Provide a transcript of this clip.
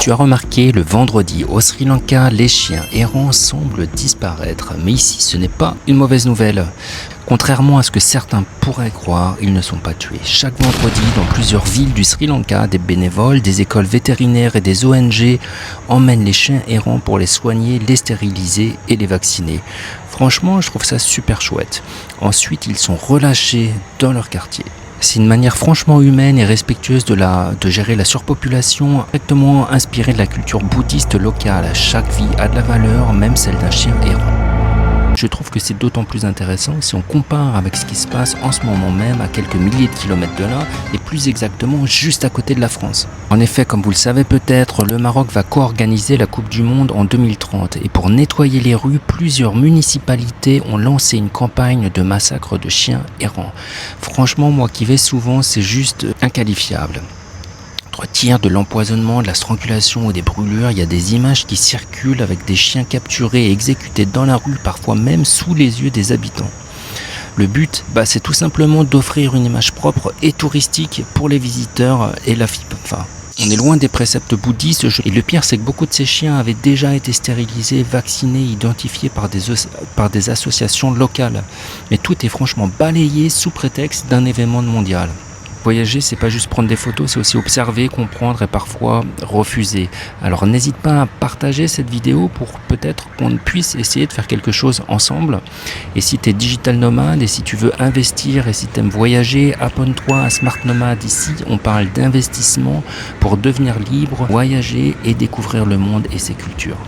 tu as remarqué, le vendredi au Sri Lanka, les chiens errants semblent disparaître. Mais ici, ce n'est pas une mauvaise nouvelle. Contrairement à ce que certains pourraient croire, ils ne sont pas tués. Chaque vendredi, dans plusieurs villes du Sri Lanka, des bénévoles, des écoles vétérinaires et des ONG emmènent les chiens errants pour les soigner, les stériliser et les vacciner. Franchement, je trouve ça super chouette. Ensuite, ils sont relâchés dans leur quartier. C'est une manière franchement humaine et respectueuse de gérer la surpopulation, directement inspirée de la culture bouddhiste locale. Chaque vie a de la valeur, même celle d'un chien errant. Je trouve que c'est d'autant plus intéressant si on compare avec ce qui se passe en ce moment même à quelques milliers de kilomètres de là et plus exactement juste à côté de la France. En effet, comme vous le savez peut-être, le Maroc va co-organiser la Coupe du Monde en 2030 et pour nettoyer les rues, plusieurs municipalités ont lancé une campagne de massacre de chiens errants. Franchement, moi qui vais souvent, c'est juste inqualifiable. Tiers de l'empoisonnement, de la strangulation ou des brûlures, il y a des images qui circulent avec des chiens capturés et exécutés dans la rue, parfois même sous les yeux des habitants. Le but, c'est tout simplement d'offrir une image propre et touristique pour les visiteurs et la FIP. On est loin des préceptes bouddhistes et le pire c'est que beaucoup de ces chiens avaient déjà été stérilisés, vaccinés, identifiés par des associations locales. Mais tout est franchement balayé sous prétexte d'un événement mondial. Voyager, c'est pas juste prendre des photos, c'est aussi observer, comprendre et parfois refuser. Alors n'hésite pas à partager cette vidéo pour peut-être qu'on puisse essayer de faire quelque chose ensemble. Et si tu es digital nomade et si tu veux investir et si tu aimes voyager, abonne-toi à Smart Nomade. Ici, on parle d'investissement pour devenir libre, voyager et découvrir le monde et ses cultures.